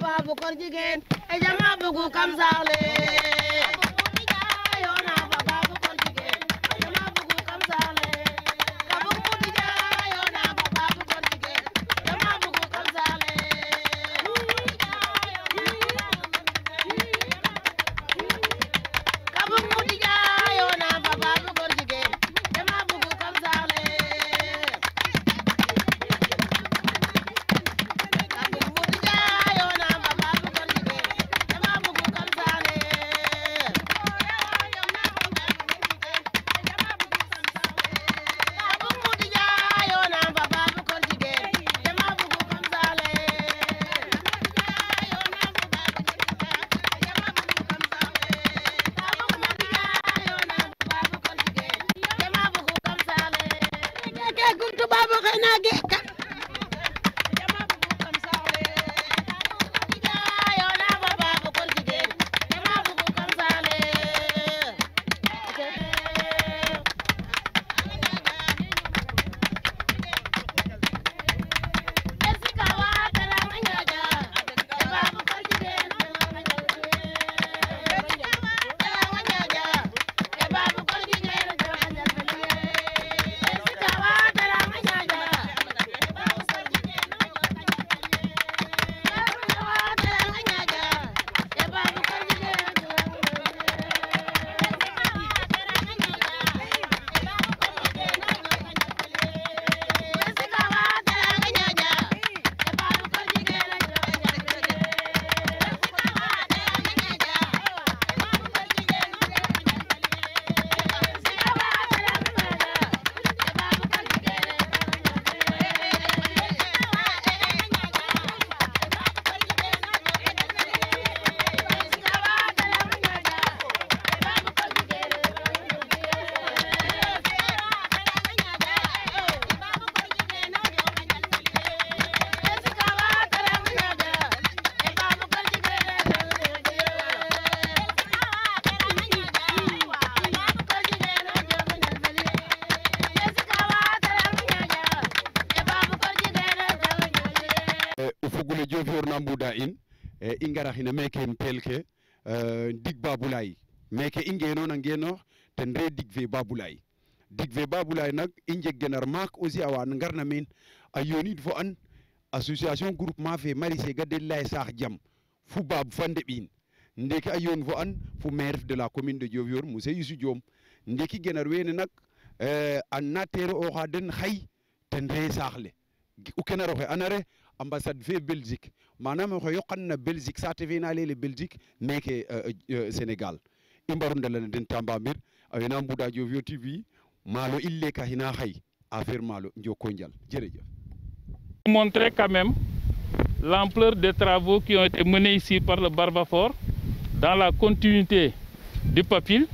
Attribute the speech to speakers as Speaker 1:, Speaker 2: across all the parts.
Speaker 1: babu kor jigéen e jama bugu kam saxle
Speaker 2: ingara hina meke pelke dig babulay meke ingeno na ngeno ten re dig ve babulay nak inje genar mak aussi awan ngarna min a yonit fo an association groupement fe marisé gadel sax jam fu bab fande bin ndeki a yon fo an fu maire de la commune de Diofior monsieur Youssou Diom ndeki genar wene nak an natere o xaden xay ten re saxle u kenaro xe anare ambassade fe Belgique manam o yoqanna Belgique sate fe na lele Belgique meke Sénégal i mbaru ndalana den Tambamir awena mbuda Diofior TV malo ille ka hina xay affaire malo njoko njal jërëjëf.
Speaker 3: Montrer quand même l'ampleur des travaux qui ont été menés ici par le Barbafor dans la continuité du PAPIL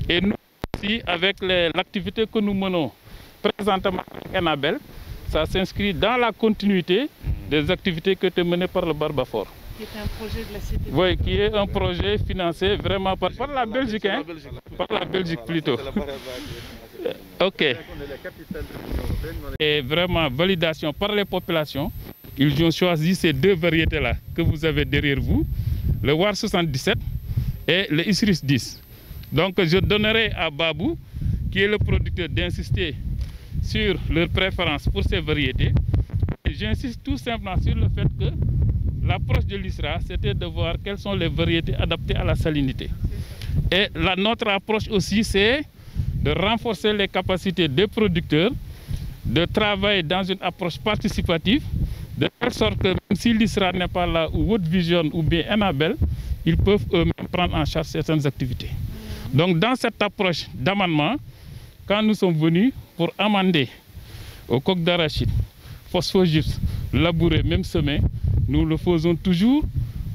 Speaker 3: et nous aussi avec l'activité que nous menons présentement avec Enabel. Ça s'inscrit dans la continuité des activités qui étaient menées par le Barbafor.
Speaker 4: Qui est un projet de la CTB.
Speaker 3: Oui, qui est un projet financé vraiment par la Belgique, hein? Par la Belgique plutôt. Ok. Et vraiment validation par les populations. Ils ont choisi ces deux variétés-là que vous avez derrière vous, le War 77 et le Isris 10. Donc je donnerai à Babou, qui est le producteur, d'insister sur leur préférence pour ces variétés. Et j'insiste tout simplement sur le fait que l'approche de l'ISRA, c'était de voir quelles sont les variétés adaptées à la salinité. Et notre approche aussi, c'est de renforcer les capacités des producteurs, de travailler dans une approche participative, de telle sorte que même si l'ISRA n'est pas là, ou World Vision ou bien Enabel, ils peuvent eux-mêmes prendre en charge certaines activités. Donc dans cette approche d'amendement, quand nous sommes venus pour amender au coq d'arachide, phosphogypse, labourer, même semer, nous le faisons toujours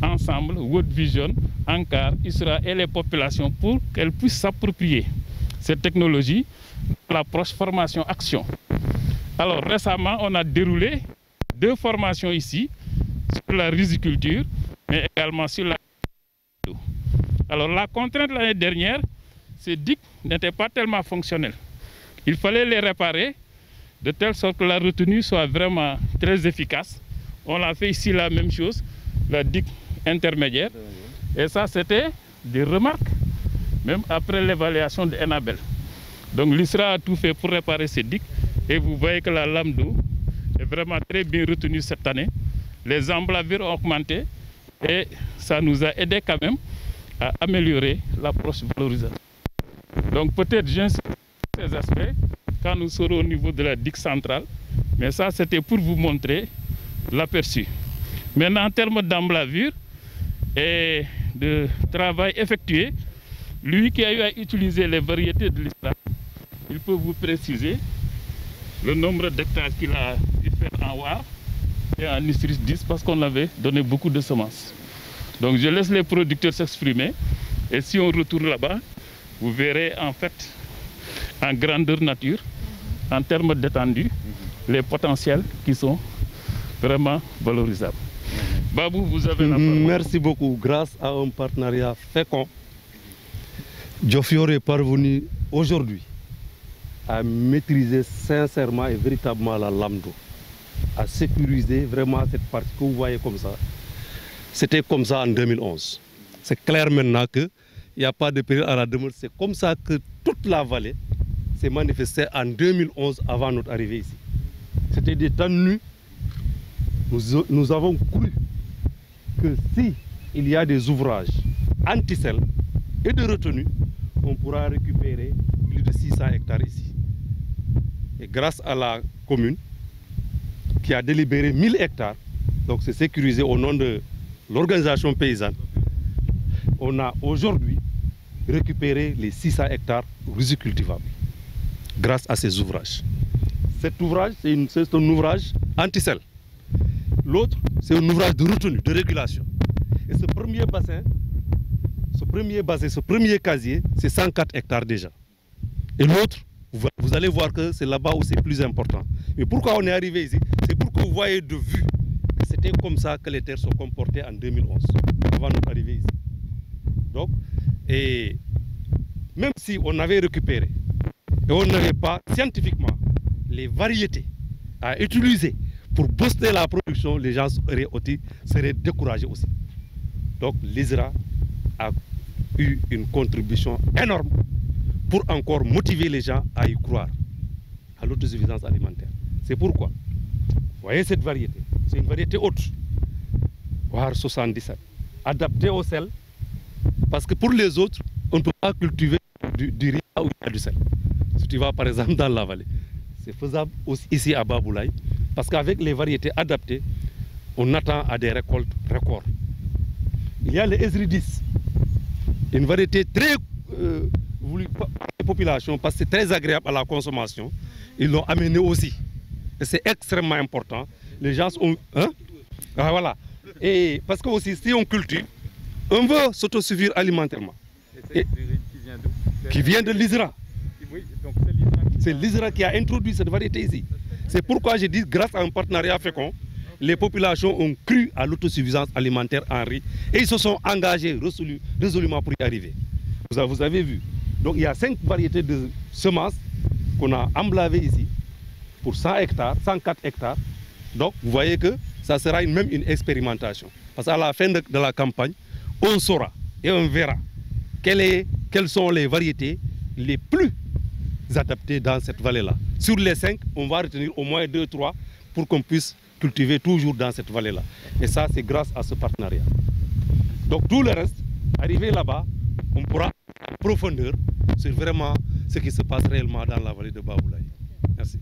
Speaker 3: ensemble, World Vision, ANCAR, ISRA et les populations pour qu'elles puissent s'approprier cette technologie, l'approche formation-action. Alors récemment, on a déroulé 2 formations ici, sur la riziculture, mais également sur la... Alors la contrainte l'année dernière, ces digues n'étaient pas tellement fonctionnelles. Il fallait les réparer de telle sorte que la retenue soit vraiment très efficace. On a fait ici la même chose. La digue intermédiaires. Et ça, c'était des remarques, même après l'évaluation de Enabel. Donc l'ISRA a tout fait pour réparer ces digues. Et vous voyez que la lame d'eau est vraiment très bien retenue cette année. Les emblavures ont augmenté et ça nous a aidé quand même à améliorer l'approche valorisation. Donc peut-être j'insiste sur ces aspects quand nous serons au niveau de la digue centrale. Mais ça, c'était pour vous montrer l'aperçu. Maintenant, en termes d'emblavure et de travail effectué, lui qui a eu à utiliser les variétés de l'ISRA, il peut vous préciser le nombre d'hectares qu'il a fait en War et en Isris 10 parce qu'on avait donné beaucoup de semences. Donc je laisse les producteurs s'exprimer et si on retourne là-bas, vous verrez en fait en grandeur nature, en termes d'étendue, les potentiels qui sont vraiment valorisables. Babou, vous avez la parole.
Speaker 4: Merci beaucoup. Grâce à un partenariat fécond, Diofior est parvenu aujourd'hui à maîtriser sincèrement et véritablement la lame d'eau, à sécuriser vraiment cette partie que vous voyez comme ça. C'était comme ça en 2011. C'est clair maintenant qu'il n'y a pas de période à la demeure. C'est comme ça que toute la vallée s'est manifestée en 2011 avant notre arrivée ici. C'était des temps nus. Nous avons cru que si il y a des ouvrages anti-sel et de retenue, on pourra récupérer plus de 600 hectares ici. Et grâce à la commune qui a délibéré 1000 hectares, donc c'est sécurisé au nom de l'organisation paysanne, on a aujourd'hui récupéré les 600 hectares rizicultivables grâce à ces ouvrages. Cet ouvrage, c'est un ouvrage anti-sel. L'autre, c'est un ouvrage de retenue, de régulation. Et ce premier casier, c'est 104 hectares déjà. Et l'autre, vous allez voir que c'est là-bas où c'est plus important. Mais pourquoi on est arrivé ici? C'est pour que vous voyez de vue que c'était comme ça que les terres se comportaient en 2011, avant notre arrivée ici. Donc, et même si on avait récupéré, et on n'avait pas scientifiquement les variétés à utiliser pour booster la production, les gens seraient découragés aussi. Donc l'ISRA a eu une contribution énorme pour encore motiver les gens à y croire, à l'autosuffisance alimentaire. C'est pourquoi, vous voyez cette variété, c'est une variété haute, voire 77, adaptée au sel, parce que pour les autres, on ne peut pas cultiver du riz où il y a du sel. Si tu vas par exemple dans la vallée, c'est faisable aussi ici à Baboulaye, parce qu'avec les variétés adaptées, on attend à des récoltes records. Il y a le Esri 10, une variété très voulue par la population parce que c'est très agréable à la consommation. Ils l'ont amené aussi. Et c'est extrêmement important. Les gens ont... Hein? Ah, voilà. Et parce que aussi, si on cultive, on veut s'autosuffire alimentairement.
Speaker 3: Et qui vient d'où?
Speaker 4: Qui vient de l'ISRA.
Speaker 3: Oui,
Speaker 4: c'est l'ISRA qui a introduit cette variété ici. C'est pourquoi je dis, grâce à un partenariat fécond, les populations ont cru à l'autosuffisance alimentaire en riz et ils se sont engagés résolument pour y arriver. Vous avez vu. Donc il y a 5 variétés de semences qu'on a emblavées ici pour 100 hectares, 104 hectares. Donc vous voyez que ça sera même une expérimentation. Parce qu'à la fin de la campagne, on saura et on verra quelles sont les variétés les plus adaptées dans cette vallée-là. Sur les 5, on va retenir au moins 2-3 pour qu'on puisse cultiver toujours dans cette vallée-là. Et ça, c'est grâce à ce partenariat. Donc tout le reste, arrivé là-bas, on pourra en profondeur sur vraiment ce qui se passe réellement dans la vallée de Baboulaye. Merci.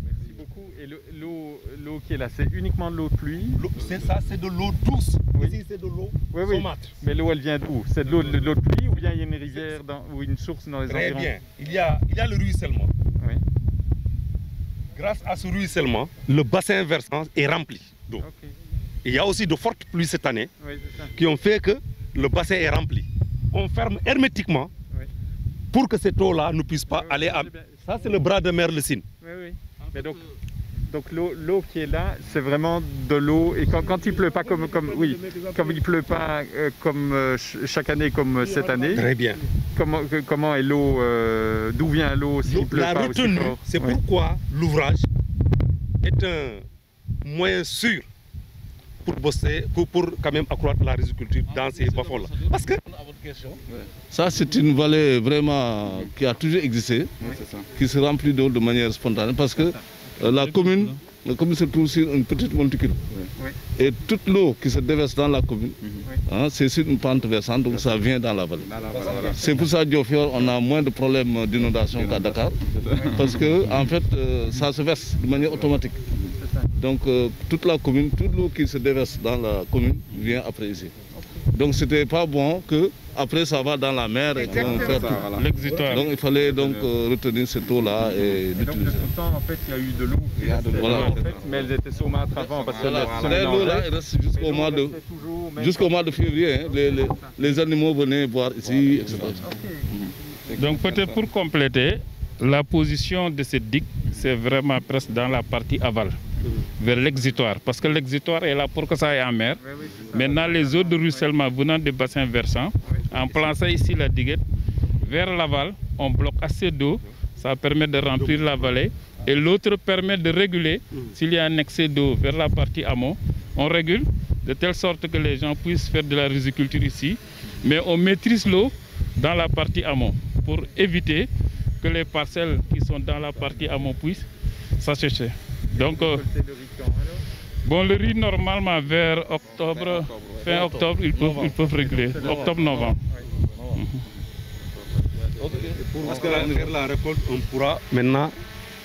Speaker 3: Merci beaucoup. Et l'eau qui est là, c'est uniquement de l'eau de pluie?
Speaker 4: C'est ça, c'est de l'eau douce.
Speaker 3: Oui.
Speaker 4: Ici, c'est de l'eau
Speaker 3: saumâtre. Mais l'eau, elle vient d'où? C'est de l'eau de pluie ou bien il y a une rivière ou une source dans les environs?
Speaker 4: Très bien. Il y a le ruissellement.
Speaker 3: Oui.
Speaker 4: Grâce à ce ruissellement, le bassin versant est rempli d'eau.
Speaker 3: Okay.
Speaker 4: Il y a aussi de fortes pluies cette année
Speaker 3: ça.
Speaker 4: Qui ont fait que le bassin est rempli. On ferme hermétiquement pour que cette eau-là ne puisse pas aller à... Ça, c'est le bras de mer, le Sine.
Speaker 3: Oui. Mais donc l'eau qui est là, c'est vraiment de l'eau. Et quand il pleut pas comme il pleut pas comme chaque année comme cette année.
Speaker 4: Très bien.
Speaker 3: Comment est l'eau? D'où vient l'eau s'il pleut pas aussi fort?
Speaker 4: C'est pourquoi l'ouvrage est un moyen sûr pour bosser, pour quand même accroître la riziculture dans ces bas-fonds-là. Parce que
Speaker 5: ça, c'est une vallée vraiment qui a toujours existé, qui se remplit d'eau de manière spontanée, parce que la commune se trouve sur une petite monticule. Et toute l'eau qui se déverse dans la commune, c'est sur une pente versante, donc ça vient dans la vallée. C'est pour ça qu'à Diofior, on a moins de problèmes d'inondation qu'à Dakar, parce que en fait, ça se verse de manière automatique. Donc toute la commune, toute l'eau qui se déverse dans la commune vient après ici. Donc c'était pas bon que après ça va dans la mer et qu'on fait tout.
Speaker 3: L'exutoire.
Speaker 5: Donc il fallait donc retenir cette eau-là et l'utiliser.
Speaker 6: En fait, il y a eu de l'eau.
Speaker 5: Voilà.
Speaker 6: En fait, mais elles étaient saumâtres avant parce que
Speaker 5: L'eau-là reste jusqu'au mois de février. Hein. Les animaux venaient boire ici, etc.
Speaker 3: Donc peut-être pour compléter, la position de cette digue, c'est vraiment presque dans la partie aval, vers l'exutoire. Parce que l'exutoire est là pour que ça aille en mer. Maintenant, les eaux de ruissellement venant des bassins versants, en plaçant ici la diguette, vers l'aval, on bloque assez d'eau. Ça permet de remplir la vallée. Et l'autre permet de réguler, s'il y a un excès d'eau vers la partie amont, on régule de telle sorte que les gens puissent faire de la riziculture ici. Mais on maîtrise l'eau dans la partie amont pour éviter que les parcelles qui sont dans la partie amont puissent s'assécher. Donc, bon, le riz, normalement, vers octobre, fin octobre, ils peuvent réguler. Octobre-novembre.
Speaker 4: Parce que la récolte, on pourra maintenant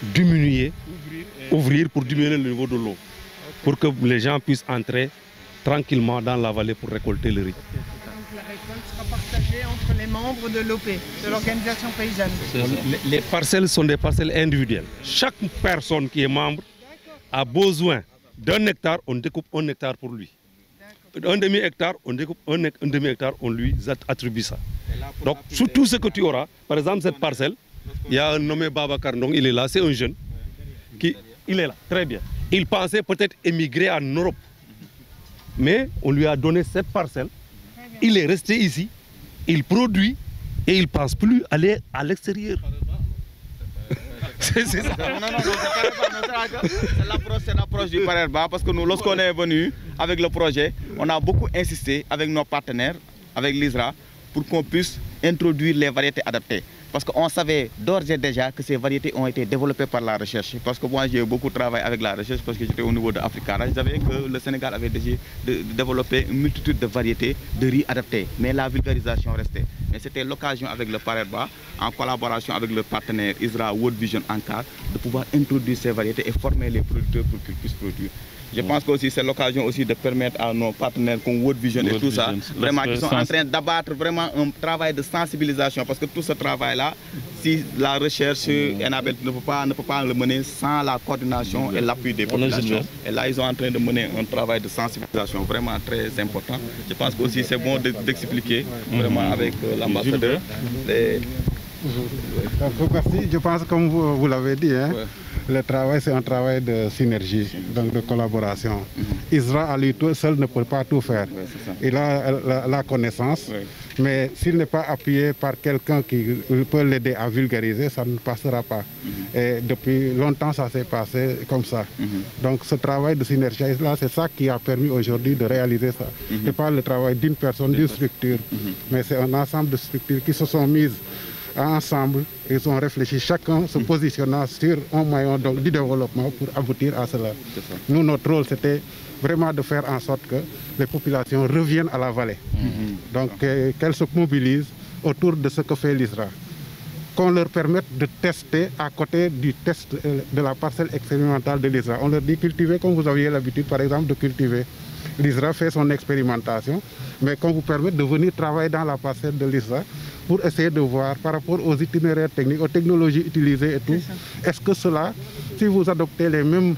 Speaker 4: diminuer, ouvrir pour diminuer le niveau de l'eau. Pour que les gens puissent entrer tranquillement dans la vallée pour récolter le riz.
Speaker 1: La récolte sera partagée entre les membres de l'OP, de l'organisation paysanne.
Speaker 4: Les parcelles sont des parcelles individuelles. Chaque personne qui est membre a besoin d'un hectare, on découpe un hectare pour lui. Un demi-hectare, on découpe un demi-hectare, on lui attribue ça. Donc, sur tout ce que tu auras, par exemple, cette parcelle, il y a un nommé Babacar, donc il est là, c'est un jeune, il est là, très bien. Il pensait peut-être émigrer en Europe, mais on lui a donné cette parcelle, il est resté ici, il produit et il ne pense plus aller à l'extérieur.
Speaker 6: C'est ça. C'est l'approche du Parerba parce que nous, lorsqu'on est venu avec le projet, on a beaucoup insisté avec nos partenaires, avec l'ISRA, pour qu'on puisse introduire les variétés adaptées. Parce qu'on savait d'ores et déjà que ces variétés ont été développées par la recherche. Parce que moi, j'ai beaucoup travaillé avec la recherche parce que j'étais au niveau de Africana. Je savais que le Sénégal avait déjà développé une multitude de variétés de riz adaptés. Mais la vulgarisation restait. Mais c'était l'occasion avec le Parerba, en collaboration avec le partenaire ISRA World Vision Ankar, de pouvoir introduire ces variétés et former les producteurs pour qu'ils puissent produire. Je pense que c'est l'occasion aussi de permettre à nos partenaires comme World Vision et tout ça, vraiment, qui sont en train d'abattre vraiment un travail de sensibilisation. Parce que tout ce travail-là, si la recherche Enabel ne peut pas le mener sans la coordination et l'appui des populations. Et là, ils sont en train de mener un travail de sensibilisation vraiment très important. Je pense que aussi c'est bon d'expliquer vraiment avec l'ambassadeur.
Speaker 7: Merci. Je pense comme vous l'avez dit, hein, le travail c'est un travail de synergie, donc de collaboration. ISRA à lui tout seul ne peut pas tout faire. Il a la connaissance, mais s'il n'est pas appuyé par quelqu'un qui peut l'aider à vulgariser, ça ne passera pas. Et depuis longtemps ça s'est passé comme ça. Donc ce travail de synergie là, c'est ça qui a permis aujourd'hui de réaliser ça. Ce n'est pas le travail d'une personne, d'une structure, mais c'est un ensemble de structures qui se sont mises ensemble, ils ont réfléchi, chacun se positionnant sur un maillon du développement pour aboutir à cela. Nous, notre rôle, c'était vraiment de faire en sorte que les populations reviennent à la vallée. Donc, qu'elles se mobilisent autour de ce que fait l'ISRA. Qu'on leur permette de tester à côté du test de la parcelle expérimentale de l'ISRA. On leur dit cultiver comme vous aviez l'habitude, par exemple, de cultiver. L'ISRA fait son expérimentation, mais qu'on vous permette de venir travailler dans la parcelle de l'ISRA pour essayer de voir par rapport aux itinéraires techniques, aux technologies utilisées et tout, est-ce que cela, si vous adoptez les mêmes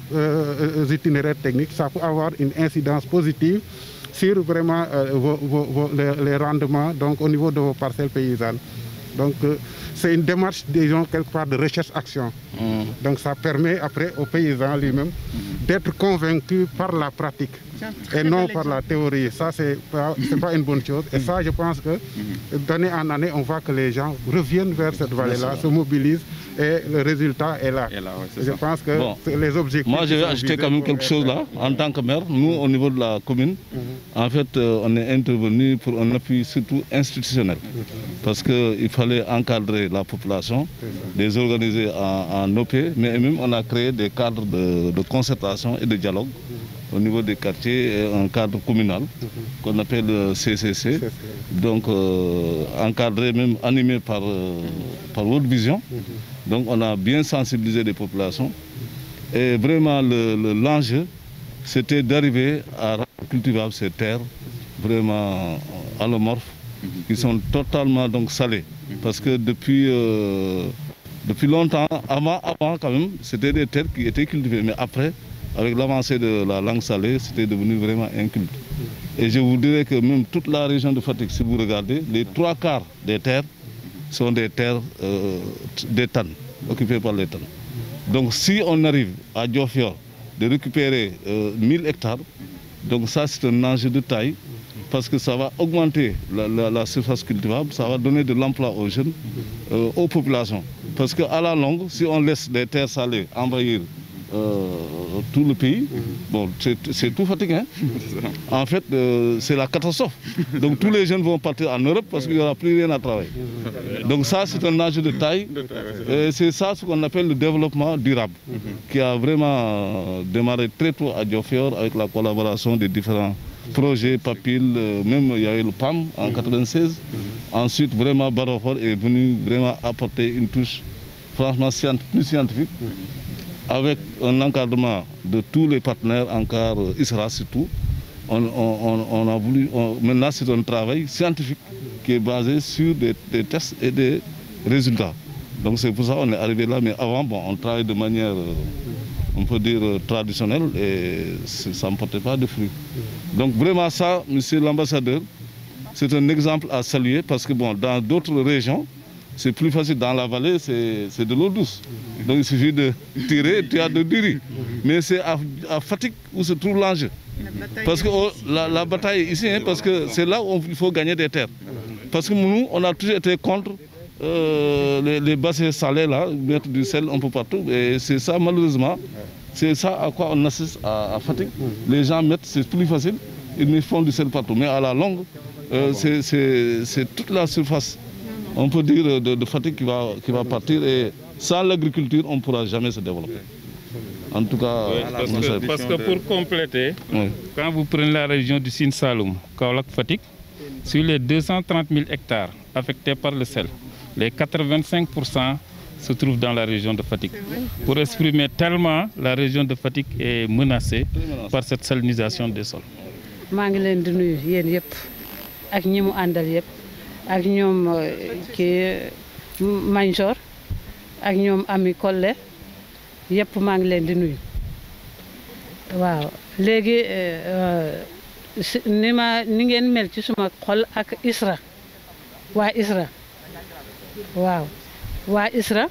Speaker 7: itinéraires techniques, ça peut avoir une incidence positive sur vraiment les rendements donc, au niveau de vos parcelles paysannes. Donc c'est une démarche, disons, quelque part de recherche-action. Donc ça permet après aux paysans lui-même d'être convaincus par la pratique et non par la théorie. Ça, c'est pas une bonne chose. Et ça, je pense que d'année en année, on voit que les gens reviennent vers cette vallée-là, se mobilisent et le résultat est là. Je pense que les objectifs...
Speaker 5: Moi, je vais ajouter quand même quelque chose là. En tant que maire, nous, au niveau de la commune, en fait, on est intervenu pour un appui surtout institutionnel. Parce qu'il fallait encadrer la population, les organiser en OP, mais même on a créé des cadres de concertation et de dialogue au niveau des quartiers, un cadre communal qu'on appelle CCC, donc encadré, même animé par World Vision. Donc on a bien sensibilisé les populations et vraiment l'enjeu c'était d'arriver à cultiver ces terres vraiment allomorphes qui sont totalement donc salées parce que depuis longtemps, avant quand même, c'était des terres qui étaient cultivées, mais après, avec l'avancée de la langue salée, c'était devenu vraiment inculte. Et je vous dirais que même toute la région de Fatick, si vous regardez, les 3/4 des terres sont des terres des tannes, occupées par les tannes. Donc si on arrive à Diofior de récupérer 1000 hectares, donc ça c'est un enjeu de taille, parce que ça va augmenter la surface cultivable, ça va donner de l'emploi aux jeunes, aux populations. Parce qu'à la longue, si on laisse les terres salées envahir tout le pays, bon, c'est tout fatigué. En fait, c'est la catastrophe. Donc tous les jeunes vont partir en Europe parce qu'il n'y aura plus rien à travailler. Donc ça, c'est un enjeu de taille. C'est ça ce qu'on appelle le développement durable, qui a vraiment démarré très tôt à Diofior avec la collaboration des différents projets, Papil, même il y a eu le PAM en 1996. Ensuite, vraiment, Barofor est venu vraiment apporter une touche franchement plus scientifique, avec un encadrement de tous les partenaires, encore ISRA surtout. On a voulu, maintenant c'est un travail scientifique qui est basé sur des tests et des résultats. Donc c'est pour ça qu'on est arrivé là, mais avant, bon, on travaille de manière, on peut dire, traditionnelle et ça ne portait pas de fruits. Donc vraiment ça, monsieur l'ambassadeur, c'est un exemple à saluer parce que bon, dans d'autres régions, c'est plus facile. Dans la vallée, c'est de l'eau douce. Donc il suffit de tirer, tu as de riz. Mais c'est à Fatick où se trouve l'enjeu. Parce que la bataille est ici, hein, parce que c'est là où il faut gagner des terres. Parce que nous, on a toujours été contre les bassins salés, là, mettre du sel un peu partout. Et c'est ça, malheureusement, c'est ça à quoi on assiste à Fatick. Les gens mettent, c'est plus facile, ils font du sel partout. Mais à la longue, c'est toute la surface, on peut dire, de Fatick qui va partir. Et sans l'agriculture, on ne pourra jamais se développer. En tout cas,
Speaker 3: parce que pour compléter, quand vous prenez la région du Sine Saloum, Kaolack, Fatick, sur les 230 000 hectares affectés par le sel, les 85% se trouvent dans la région de Fatick. Pour exprimer tellement la région de Fatick est menacée par cette salinisation des sols.
Speaker 8: Je suis venu ak ñi mu àndal yëpp ak ñoom kii Manjor ak ñoom Ami Kolle yëpp maa ngi leen di nuyu waaw léegi ni ngeen mel ci suma xol ak ISRA waa ISRA waaw waa ISRA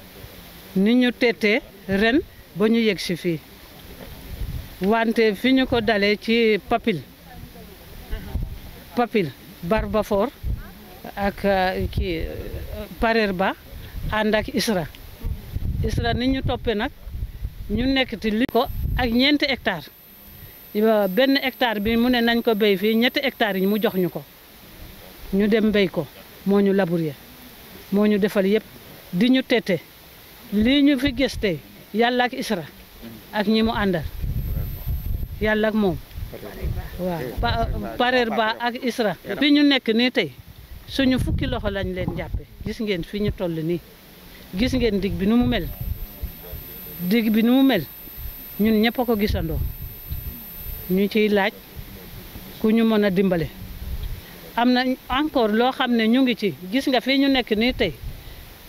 Speaker 8: ni ñu teetee ren ba ñu yegg si fii wante fi ñu ko dalee ci Papil Barbafor ak kii Parerba ànd ak ISRA ni ñu toppee nag ñu nekk ci li ko ak 9 hectares benn hectare bi mu ne nañ ko béy fii 7 hectares yi mu jox ñu ko ñu dem béy ko moo ñu labourer moo ñu defal yëpp di ñu tete lii ñu fi gis tey yàlla ak ISRA ak ñi mu àndal yàlla ak moom waaw Parerba ak ISRA fi ñu nekk nii tey suñu fukki loxo lañ leen jàppe gis ngeen fi ñu toll nii gis ngeen dig bi nu mu mel ñun ñëpp a ko gisandoo ñu ciy laaj ku ñu mën a dimbale am na encore loo xam ne ñu ngi ci gis nga fi ñu nekk nii tey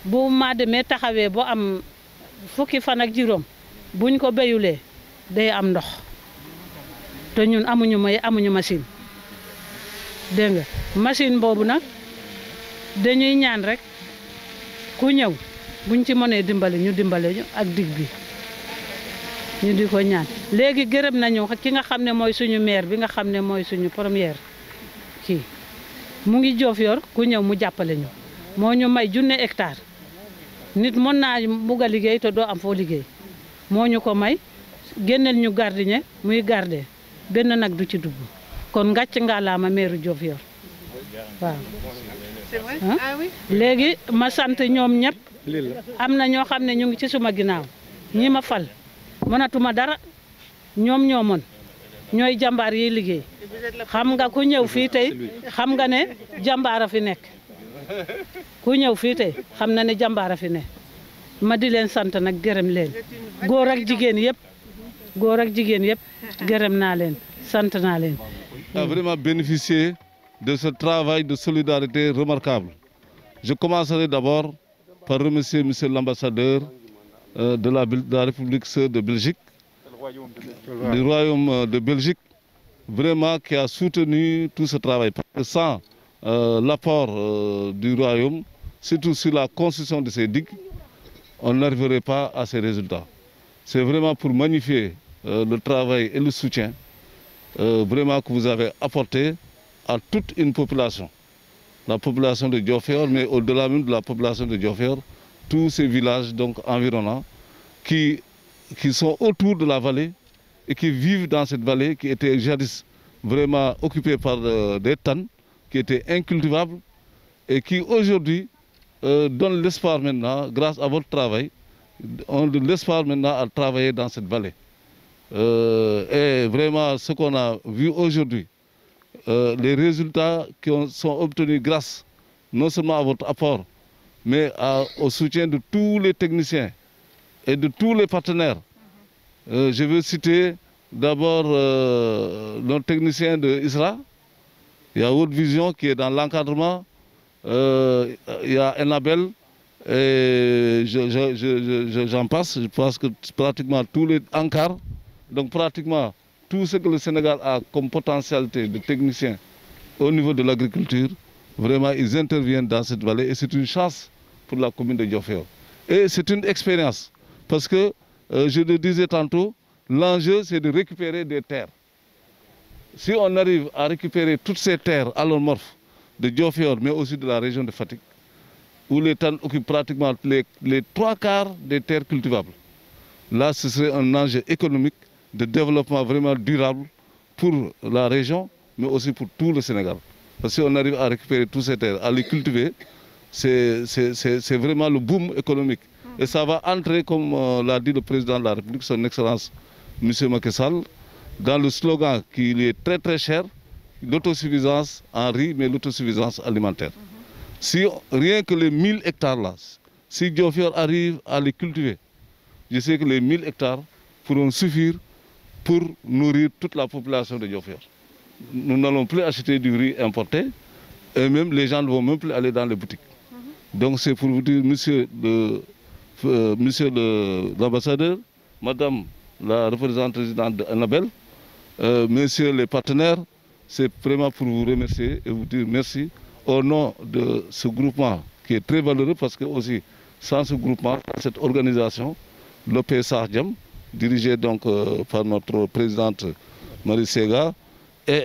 Speaker 8: bu maa demee taxawee boo am fukki fan ak juróom buñ ko béyulee day am ndox te ñun amuñu machine dégg nga machine boobu nag dañuy ñaan rek ku ñëw buñ ci mënee dimbale ñu ak dig bi ñu di ko ñaan léegi gërëm nañu ki nga xam ne mooy suñu maire bi nga xam ne mooy suñu première kii mu ngi Diofior ku ñëw mu jàppale ñu moo ñu may 1,000 hectare nit mën naa bugg a liggéey te doo am foo liggéey moo ñu ko may génneel ñu gardien muy garder benn nag du ci dugg kon ngàcc ngalaama maire Diofior waaw.
Speaker 1: C'est vrai? Ah oui?
Speaker 8: léegi ma sant ñoom ñëpp am na ñoo xam ne ñu ngi ci suma ginnaaw ñi ma fal mënatuma dara ñoom ñoo mën ñooy jàmbaar yi liggéey xam nga ku ñëw fii tey xam nga ne jàmbaar a fi nekk ku ñëw fii tey xam na ne jàmbaar a fi nekk ma di leen sant nag gërëm leen góor ak jigéen yëpp gërëm naa leen sant naa leen.
Speaker 5: a vraiment bénéficié de ce travail de solidarité remarquable. Je commencerai d'abord par remercier monsieur l'ambassadeur de la République sœur de Belgique, du Royaume de Belgique, vraiment qui a soutenu tout ce travail. Parce que sans l'apport du Royaume, surtout sur la construction de ces digues, on n'arriverait pas à ces résultats. C'est vraiment pour magnifier le travail et le soutien vraiment que vous avez apporté à toute une population. La population de Diofior, mais au-delà même de la population de Diofior, tous ces villages donc environnants qui sont autour de la vallée et qui vivent dans cette vallée qui était jadis vraiment occupée par des tannes, qui étaient incultivables et qui aujourd'hui donnent l'espoir maintenant, grâce à votre travail, ont de l'espoir maintenant à travailler dans cette vallée. Et vraiment ce qu'on a vu aujourd'hui, les résultats qui sont obtenus grâce non seulement à votre apport, mais au soutien de tous les techniciens et de tous les partenaires. Je veux citer d'abord notre technicien de ISRA, il y a Haute Vision qui est dans l'encadrement, il y a Enabel, et j'en passe, je pense que pratiquement tous les encars, donc pratiquement tout ce que le Sénégal a comme potentialité de techniciens au niveau de l'agriculture, vraiment ils interviennent dans cette vallée et c'est une chance pour la commune de Diofior. Et c'est une expérience parce que, je le disais tantôt, l'enjeu c'est de récupérer des terres. Si on arrive à récupérer toutes ces terres allomorphes de Diofior, mais aussi de la région de Fatick, où les tannes occupent pratiquement les 3/4 des terres cultivables, là ce serait un enjeu économique de développement vraiment durable pour la région, mais aussi pour tout le Sénégal. Parce que si on arrive à récupérer toutes ces terres, à les cultiver, c'est vraiment le boom économique. Et ça va entrer, comme l'a dit le président de la République, son Excellence M. Macky Sall, dans le slogan qui est très très cher, l'autosuffisance en riz, mais l'autosuffisance alimentaire. Si rien que les 1000 hectares là, si Diofior arrive à les cultiver, je sais que les 1000 hectares pourront suffire pour nourrir toute la population de Diofior. Nous n'allons plus acheter du riz importé et même les gens ne vont même plus aller dans les boutiques. Donc c'est pour vous dire, monsieur l'ambassadeur, madame la représentante résidente de Annabelle, messieurs les partenaires, c'est vraiment pour vous remercier et vous dire merci au nom de ce groupement qui est très valeureux parce que aussi sans ce groupement, cette organisation, l'OP Sardiam, dirigée donc par notre présidente Marie Sega, et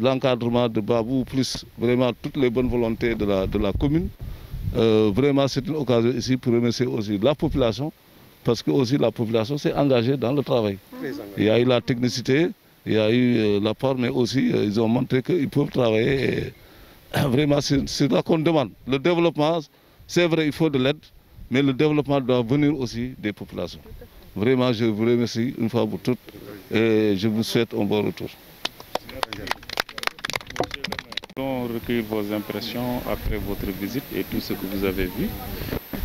Speaker 5: l'encadrement de Babou, plus vraiment toutes les bonnes volontés de la commune. Vraiment, c'est une occasion ici pour remercier aussi la population, parce que aussi la population s'est engagée dans le travail. Il y a eu la technicité, il y a eu l'apport, mais aussi ils ont montré qu'ils peuvent travailler. Et vraiment, c'est là qu'on demande. Le développement, c'est vrai, il faut de l'aide, mais le développement doit venir aussi des populations. Vraiment, je vous remercie une fois pour toutes et je vous souhaite un bon retour.
Speaker 3: Nous allons recueillir vos impressions après votre visite et tout ce que vous avez vu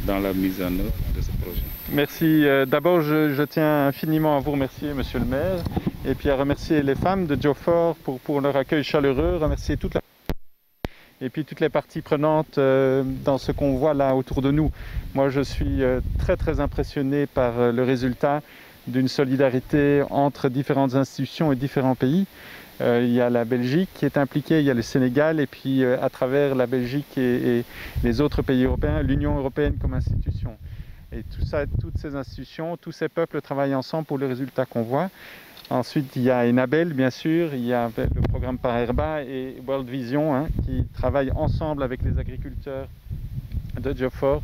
Speaker 3: dans la mise en œuvre de ce projet.
Speaker 9: Merci. D'abord, je tiens infiniment à vous remercier, monsieur le maire, et puis à remercier les femmes de Diofior pour leur accueil chaleureux, remercier toutes les parties prenantes dans ce qu'on voit là autour de nous. Moi, je suis très très impressionné par le résultat d'une solidarité entre différentes institutions et différents pays. Il y a la Belgique qui est impliquée, il y a le Sénégal, et puis à travers la Belgique et les autres pays européens, l'Union européenne comme institution. Et tout ça, toutes ces institutions, tous ces peuples travaillent ensemble pour le résultat qu'on voit. Ensuite, il y a Enabel, bien sûr, il y a le programme Parerba et World Vision qui travaillent ensemble avec les agriculteurs de Diofor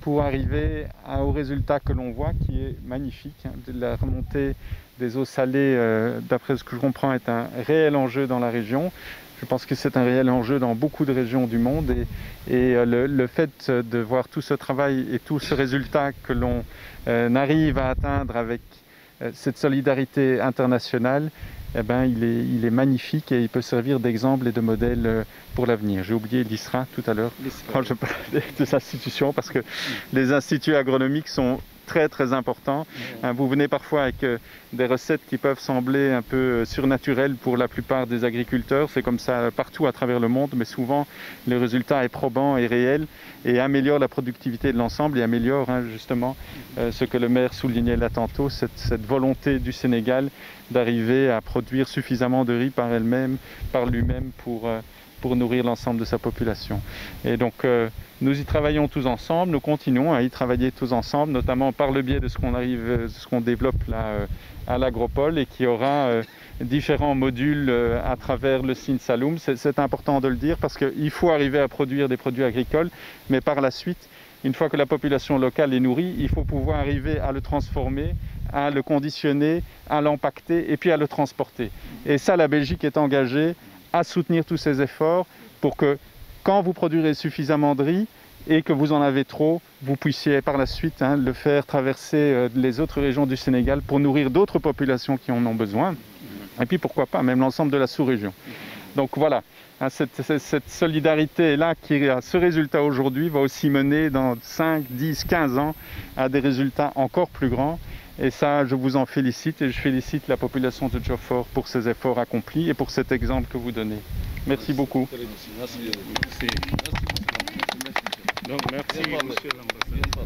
Speaker 9: pour arriver au résultat que l'on voit, qui est magnifique. De la remontée des eaux salées, d'après ce que je comprends, est un réel enjeu dans la région. Je pense que c'est un réel enjeu dans beaucoup de régions du monde et le fait de voir tout ce travail et tout ce résultat que l'on arrive à atteindre avec cette solidarité internationale, eh ben, il est magnifique et il peut servir d'exemple et de modèle pour l'avenir. J'ai oublié l'ISRA tout à l'heure quand je parlais des institutions, parce que les instituts agronomiques sont très très importants. Vous venez parfois avec des recettes qui peuvent sembler un peu surnaturelles pour la plupart des agriculteurs. C'est comme ça partout à travers le monde, mais souvent le résultat est probant et réel et améliore la productivité de l'ensemble et améliore justement ce que le maire soulignait là tantôt, cette volonté du Sénégal d'arriver à produire suffisamment de riz par lui-même pour nourrir l'ensemble de sa population. Et donc nous y travaillons tous ensemble, nous continuons à y travailler tous ensemble, notamment par le biais de ce qu'on développe là à l'agropole et qui aura différents modules à travers le Sine Saloum. C'est important de le dire parce qu'il faut arriver à produire des produits agricoles, mais par la suite, une fois que la population locale est nourrie, il faut pouvoir arriver à le transformer, à le conditionner, à l'empacter et puis à le transporter. Et ça, la Belgique est engagée à soutenir tous ces efforts pour que quand vous produirez suffisamment de riz et que vous en avez trop, vous puissiez par la suite le faire traverser les autres régions du Sénégal pour nourrir d'autres populations qui en ont besoin. Et puis pourquoi pas, même l'ensemble de la sous-région. Donc voilà, cette solidarité-là qui a ce résultat aujourd'hui va aussi mener dans 5, 10, 15 ans à des résultats encore plus grands. Et ça, je vous en félicite et je félicite la population de Diofor pour ces efforts accomplis et pour cet exemple que vous donnez. Merci beaucoup.
Speaker 5: Merci.
Speaker 9: Donc, merci, monsieur l'ambassadeur.